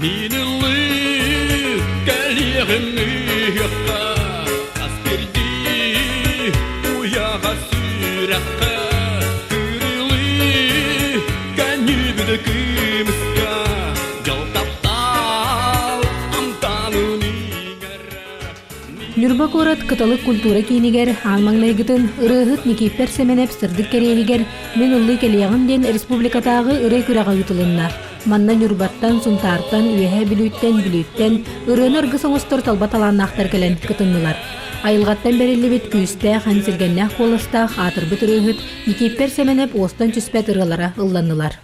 Минулый калерный Асперди уяға сүрәққа Күрілі кәнюбіді кімісқа Жалтаптал амтанын игәрі Нюрбакорат кыталык культура кейнигер алмаңнайгытын ырыхыт Никиппер семенеп сырдык керегигер мен уллы келияғын ден республикатағы ыры күрәға ütылынна. Манна Нюрбаттан, Сунтартан, Үйәһә бүлүйттен, ырыны ыргы соңыстыр талбаталаннақтар келен кытыннылар. Айылғаттан бәрелі бет күйісті, хансілгеннәқ қолыста, атыр бұт ырыхыт, Никиппер семенеп остан чүспәт ырылара ылланнылар.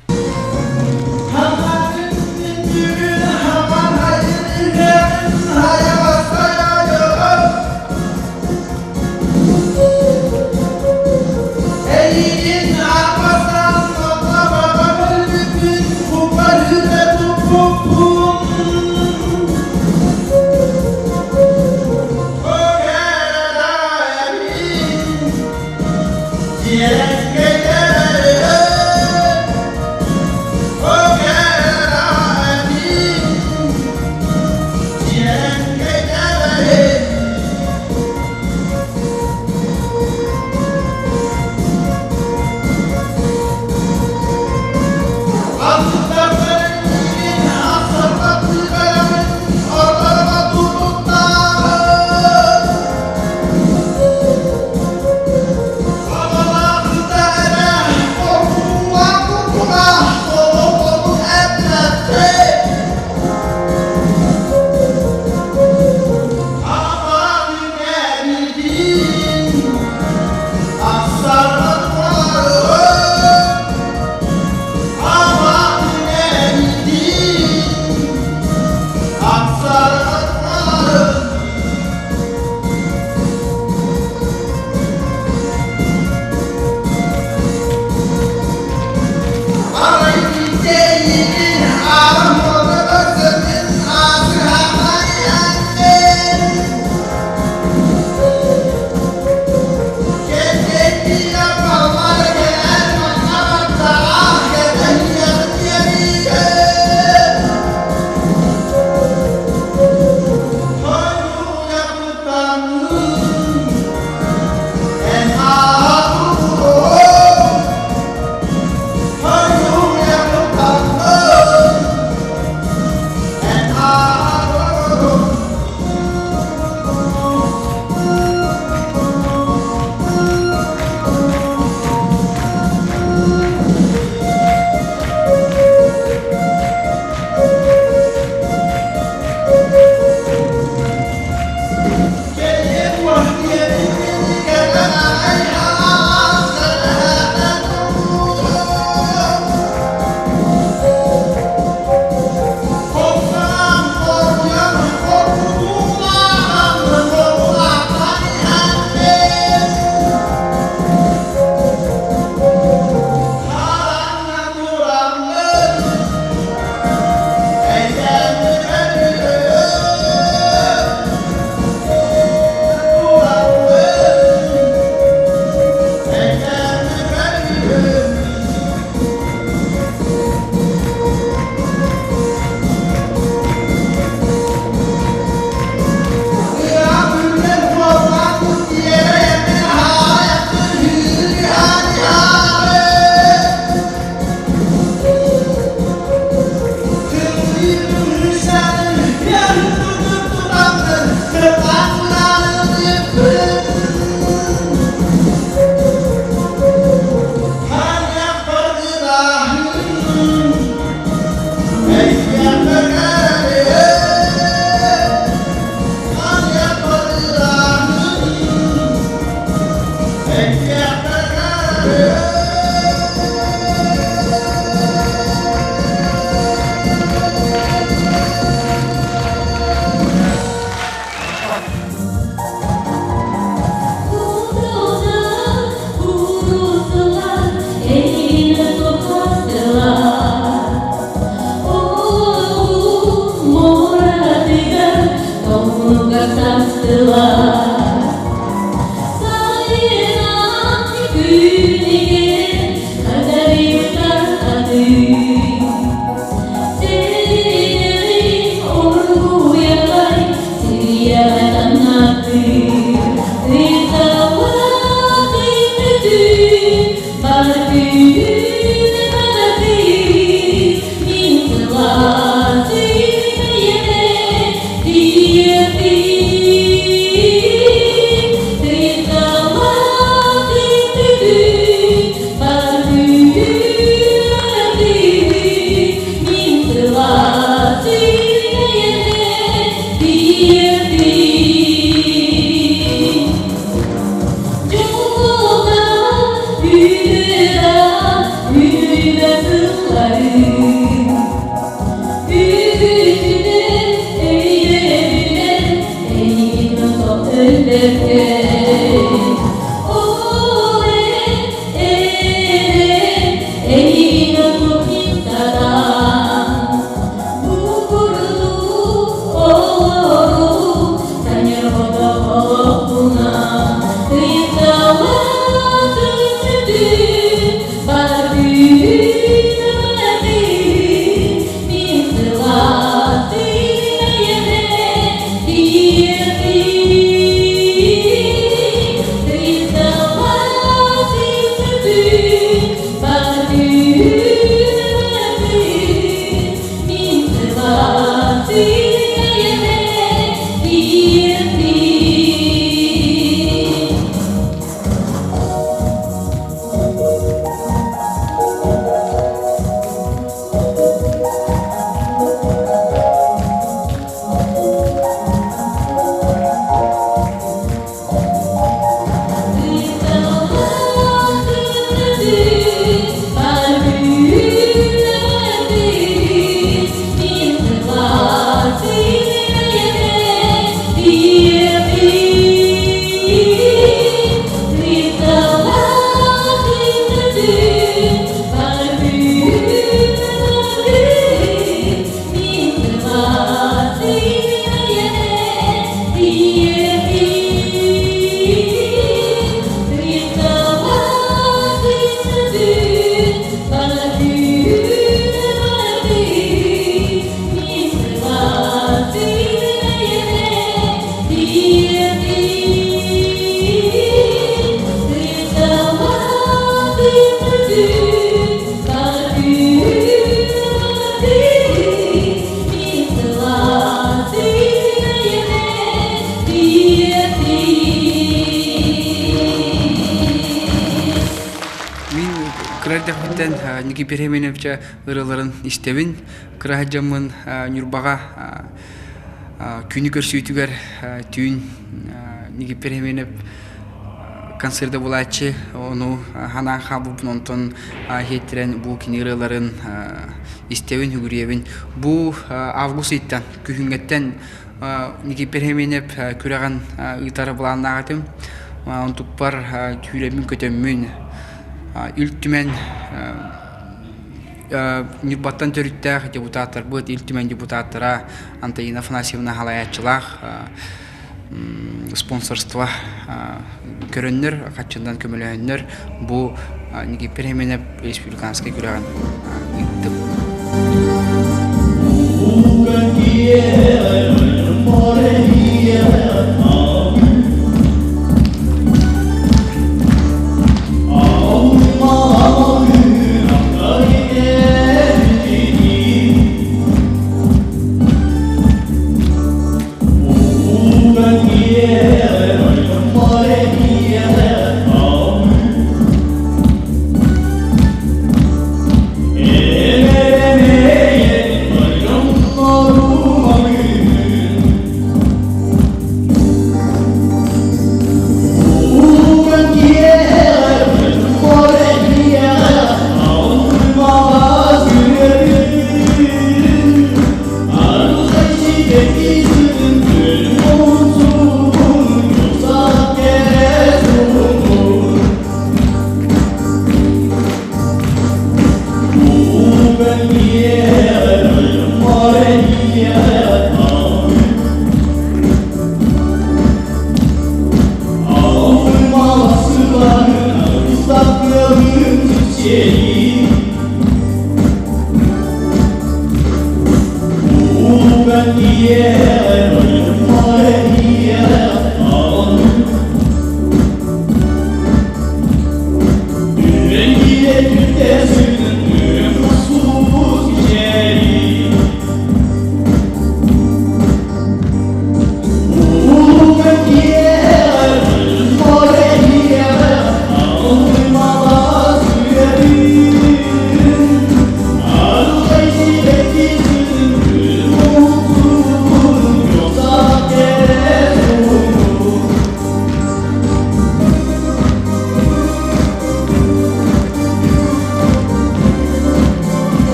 Ники переменевче ырыларын истебин кырахажамын нюрбага күнү көрсүйтүгөр түйүн ники переменеп концертте булачы ону ханан хабубун онтон хетирен бу кинирыларын истебин үгүребин бу август айттан күнгөттен ники переменеп күраган ытары буланагатым онтуппар күребин көтөмүн Ültümen Nürbatan törüttəq deputatlar, bu ültümen deputatlara Antayina Afanasьевна halayatçılaq, sponsorstva görünür, kaçından kömülönür. Bu niki perhemenep respublikanska görəğən ıttım.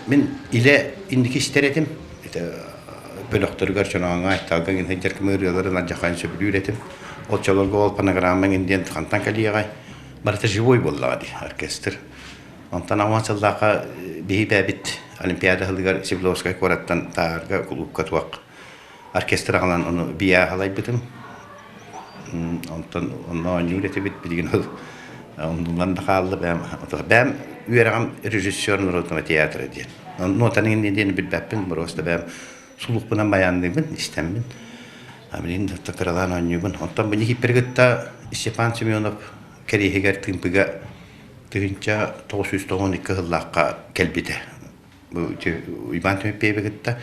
Мен иле индики истеретим. Бөлөктөргөр чоңаңа айталган хеджер кемөрүлөрүн ажахан сөбүлүретим. Ол чалорго ол панограммаң инден кантан калиягай. Барта живой боллади оркестр. Онтан авансалдака бейбәбит олимпиада хылгар Севловская кораттан таарга клубка туак. Оркестр алан оны бия халай битим. Онтан онно нюретебит билген ол. Ондан да халды бәм үйрәгән режиссер народного театра диен. Нотаның инден билбәппен просто бәм сулук белән баяндыймын, истәммен. Амин да такралан аннюбын. Онтан бу нихи пергетта Степан Семенов керегер тимпига тегенчә 992 еллакка келбите. Бу Иван Тимпебегетта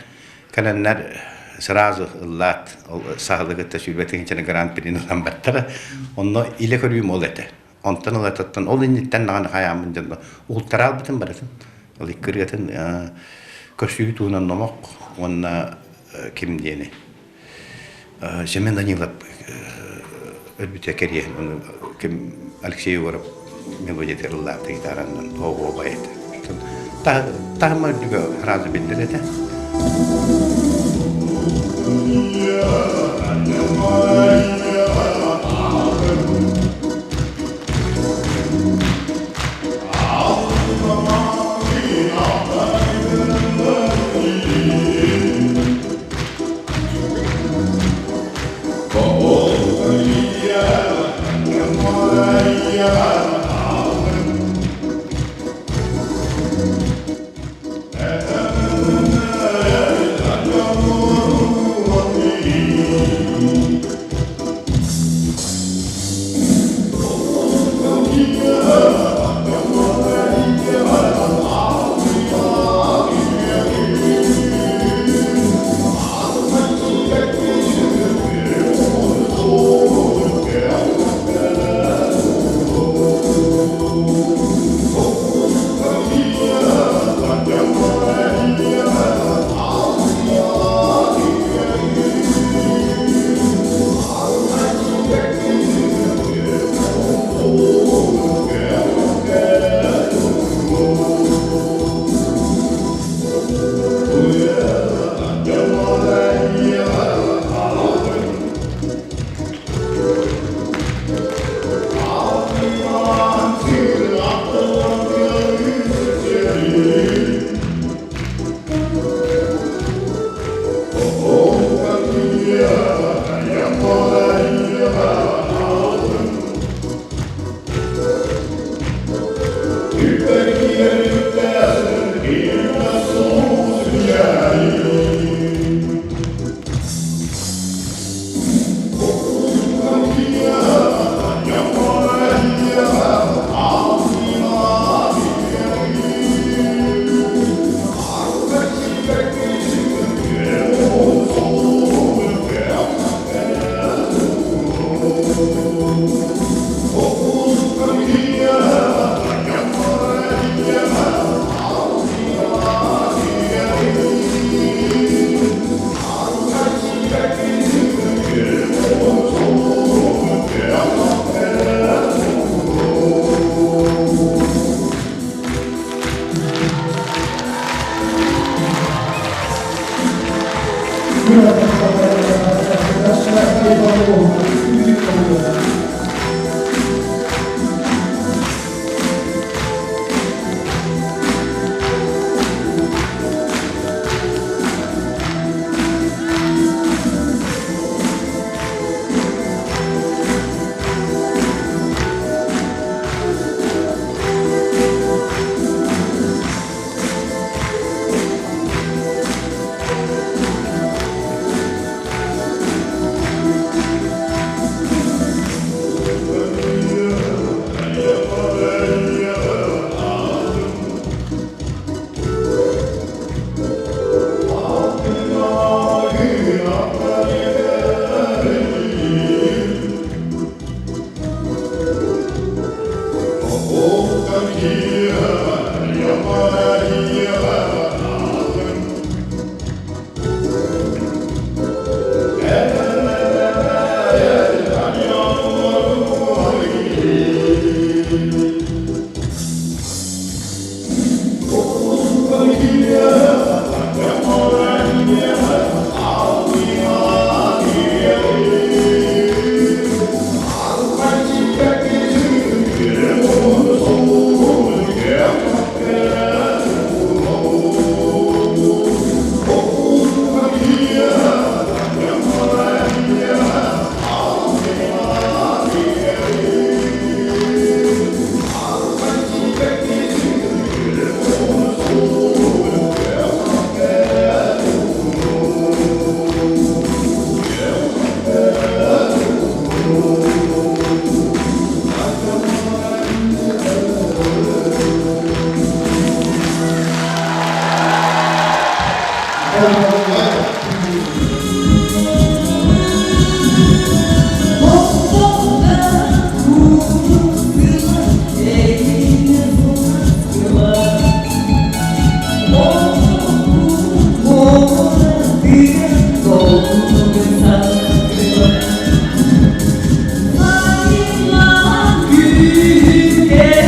кананнар сразу лат сагылыгытта сүрбетеңчәне гран-при нан баттара. Онно иле көрүм ол эте. Онтан олататтан ол иннеттен наган хаямын жанда ултарал битен баратын. Ол иккергетен көсүгү туунан номок онна ким диене. Семен Данилов өлбүтө керие ким Алексей Егоров Megojetirillar teytarandan o bayet. Ta mı diyor razı bildirete. Yeah.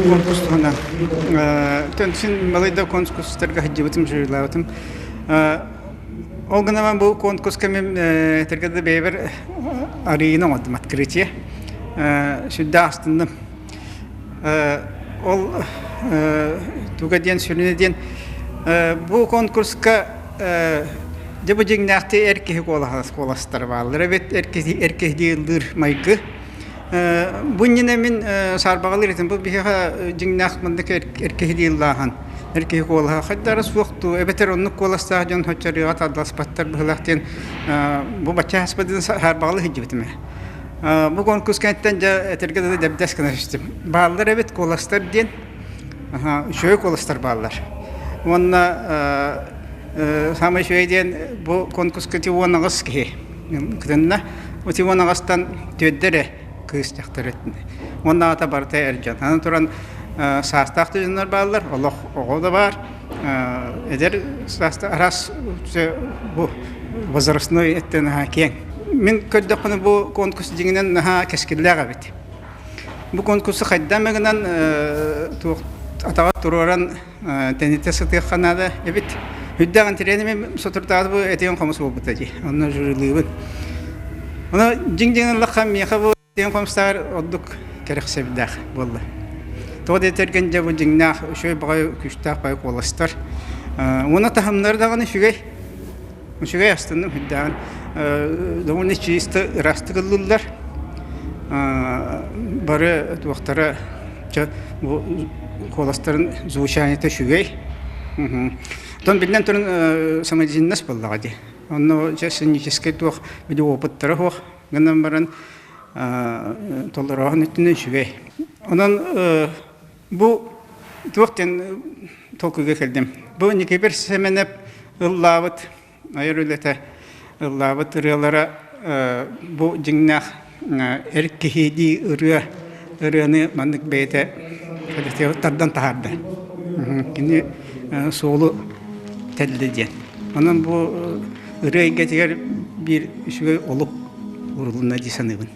конкурстана төнсин малайда конкурстарга хажыбытым жырлабытым олганаман бу конкурска мен тергеде бейбер арыйына отдым открытие сүдда астындым ол тугаден сүрүнеден бу конкурска жабы жеңнакты эркеги коластар баалар бет эркеги дилдир майгы Bunnyne min sarbağalı ritim bu biha jingnak mandaki erkehdillahan erkeh kolha xaddaras waqtu ebeter onnuk kolasta jon hochariat adlas pattar bhlahten bu bacha haspadın sarbağalı hicbetme bu konkus kentten tergede debdes kana istim bağlar evet kolastar den şöyle kolastar bağlar onna sama şöyden bu konkus keti wonagız ki kıdınna o ti wonagastan töddere kıstaqtır etdi. Onda ata barta ercan. Ana turan sastaqtı jınlar ballar. Allah o da var. Eder sasta aras bu bazarasını etten ha ken. Min köddaqını bu konkurs jinginen ha keskilläge bit. Bu konkursu haddamagынан atağa tururan tenitesi tıqanada evet. Hüddagan trenimi soturtadı bu etiyon kamus bu bitaji. Onlar jüriliği. Ona jingingen laqam yaqa bu Тем комстар отдук керек себдах болду. Тоде терген жабы жиңнах шөй багай күчтак бай коластар. Уна тахамнар даганы шүгей астындым хиддан. Довольно чисто растыгыллар. Бары туактара бу коластарын зушаныта шүгей. Тон билен турун самажиннас боллагы. Онно чесинический тух видео опыттары хох. Гынан баран толлараган үтүнөн шүгей. Онан бу туктен толкуга келдим. Бу никебер семенеп ыллабыт, айрылета ыллабыт ырылара бу жиңнах эркехиди ырыны мандык бейте кадете тардан тахарды. Кини соолу телдеден. Онан бу ырыйга тегер бир шүгей олук урулуна дисаныбын.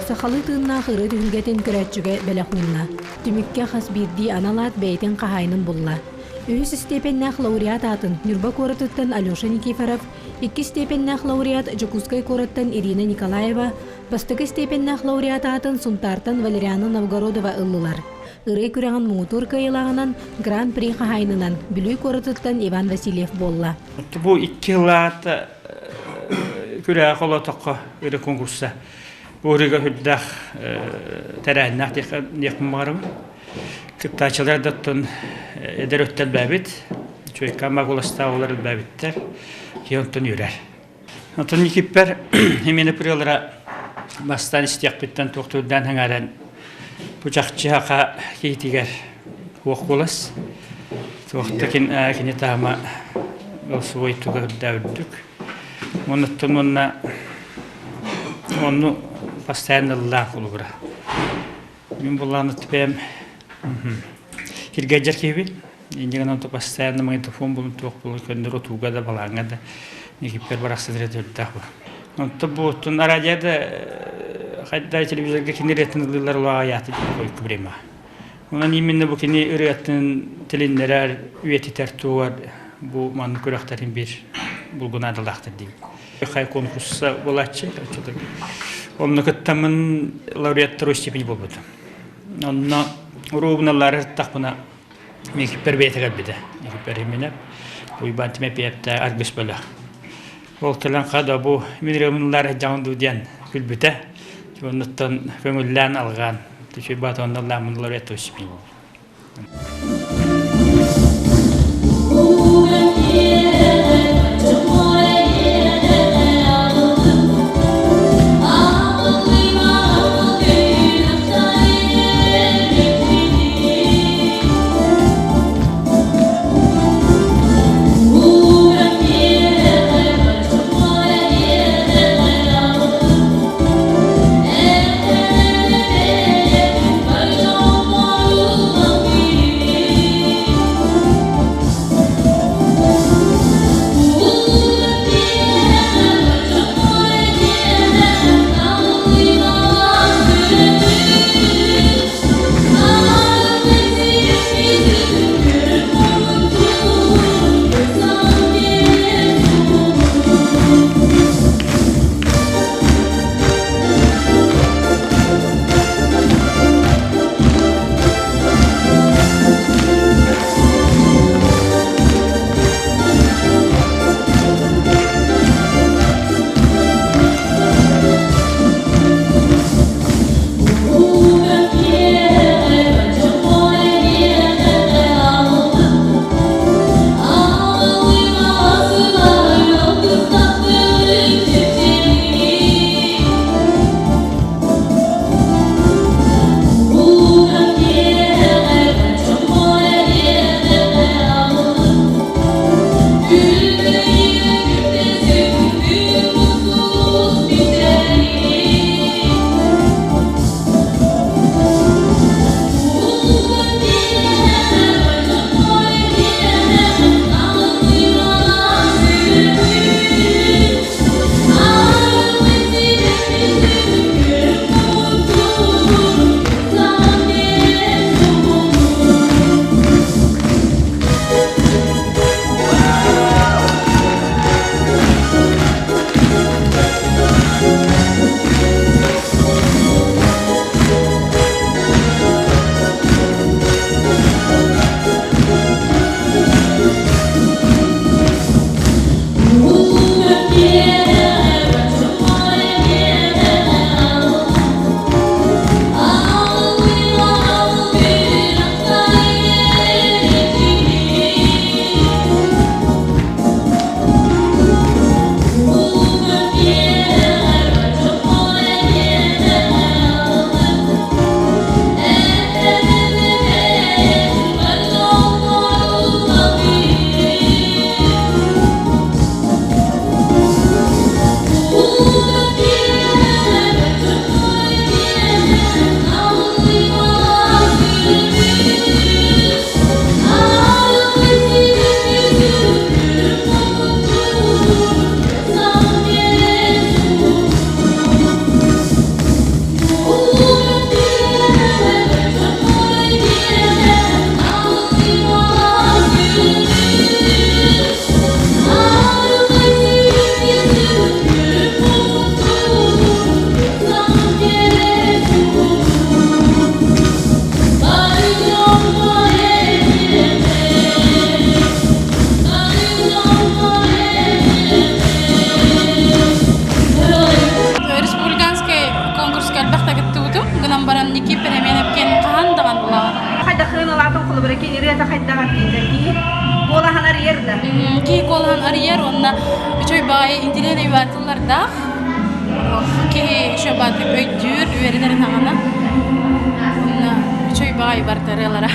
Сахалы тыынна хыры түгілгетін көрәтчіге бәлі құнна. Түмікке қас бірді аналат бәйтін қағайның бұлла. Үз степеннах лауреат атын Нюрба коротыттан Алеша Никифоров, 2 степеннах лауреат Джакускай корыттан Ирина Николаева, бастығы степеннах лауреат атын Сунтартан Валериана Новгородова ыллылар. Үрей күрәңін мұңытур кайылағынан Гран-при қағайнынан бүлүй коротыттан Иван Васильев болла. Бұл 2 лаат күрә қолы тоққа үрі конкурса. Өөрийгөө хүлдэх тарайнах дэх марам кытачылар даттан эдерөттел бабит чойка магуласта олар бабиттер кионтон юрар. Антон Никипер имени прилара бастан истекбиттен токтурдан хаңаран бучакчака кейтигер оқулас. Токтакин кинетама освой туга дәүдүк. Монуттон монна онну постоянно лах улугра. Мин буланы тепем. Киргәҗәр кеби. Инде гана то постоянно магнитофон булып ток булып көндер отуга да балаңга да. Никипер бараксыз реддәк бу. Онта бу тун радиода хәтта телевизорга кинерәтен диләр лааяты дип күбрема. Онан именно бу кини үрәтен телиннәр үетитер туар бу ман күрәхтәрин бир булгына да лахтыр ди. Хай конкурс булачы. Onu kıttamın laureattır stipeni bulbudu. Onunla rubunalar takpına mekipper beytegal bide. Mekipper hemine bu bantime piyapta argıs bala. Oltalan kada bu miniramunlar jandu diyen külbüte. Ondan köngüllen algan. Tüşü batondan lamun laureattır stipeni bulbudu. Ki kolhan ariyer onna çoy bay intine ibartlar da ki şabat öydür verilerin hana onna çoy bay ibartlarlara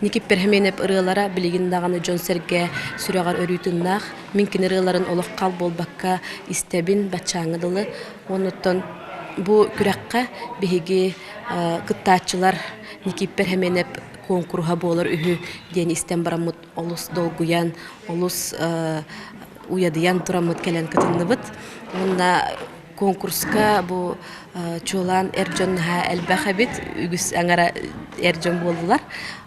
Никип перхменеп ырылара билигин даганы Жон Серге сүрөгөр өрүтүннах минкин ырыларын олоққал болбакка истебин бачаңыдылы онуттан бу күрәккә биһиги кыттаачылар Никип перхменеп конкурга болор үһү ден истен барамыт олус долгуян олус уядыян турамыт келен кытынныбыт онда конкурска бу чолан эржонха элбахабит үгүс аңара эржон болдулар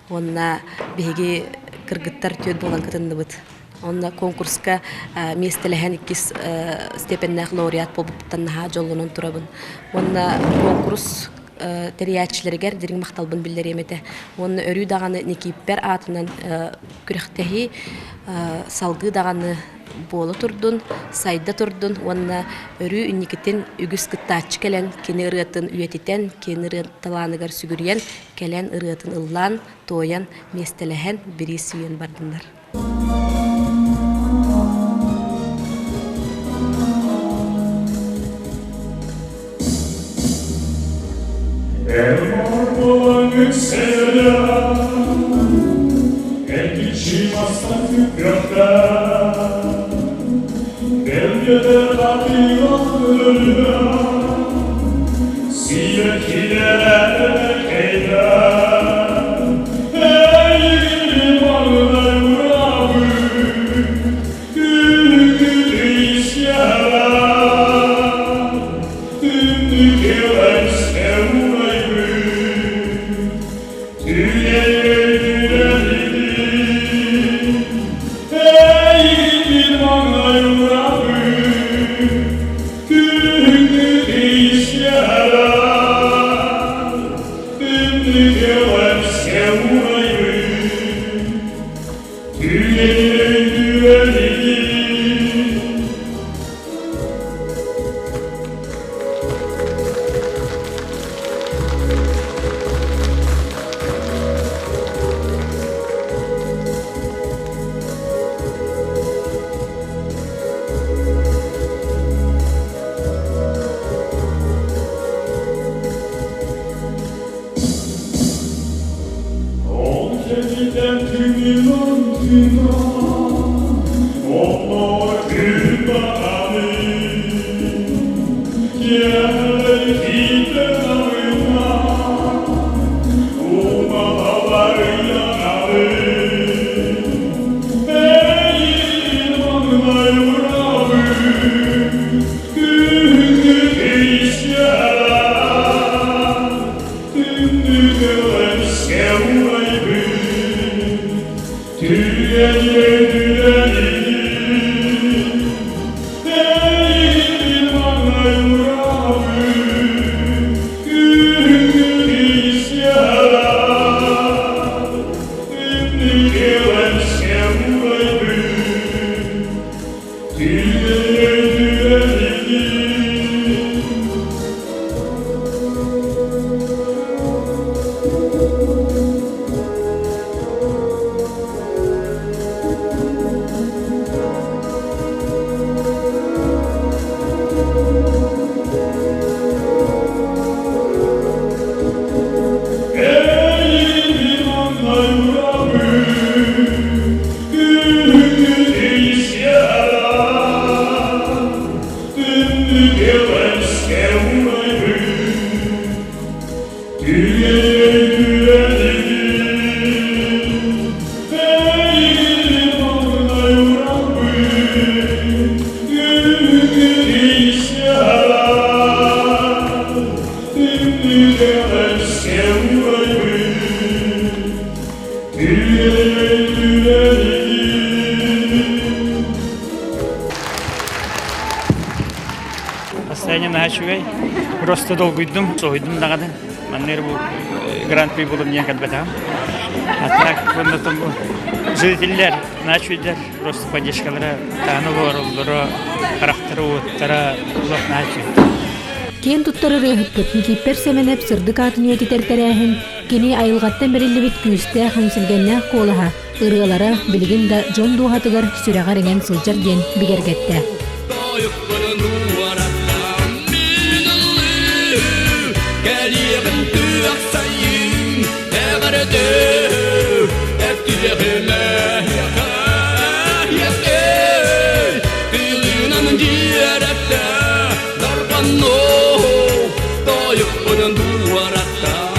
онна биһиги кыргыттар төт болан кытынныбыт онна конкурска местелеген 2 степеннах лауреат болуптаннаха жолунун турабын онна конкурс терячилергер дирин макталбын билдеремете онна өрү даганы Никиппер атынан күрәктәһи салгы даганы болу турдун сайда турдун онна өрү үнникитин үгүс кыттаачы келен кени ырытын үйетитен кени ырыталаныгар сүгүрен келен ырытын ыллан тоян местелеген бири сүйен бардындар. Yeah. начугай. Просто долгуйдум, сойдум дагады. Маннер бу гран-при булып не кадбатам. А так оннотон бу жителлер, начуйдер, просто поддержкалары таанылар олдоро, характары оттара улак начуй. Кен туттары рыхыппыт Никиппер семенеп сырдык атын өтитертәрәһин, кини айылғаттан берілібіт күйісті хымсылгеннәк қолыға, ырыалара білігін да жон дуғатыгар сүрәға реген сылжар ден бігергетті. No, tô eu olhando o aratá.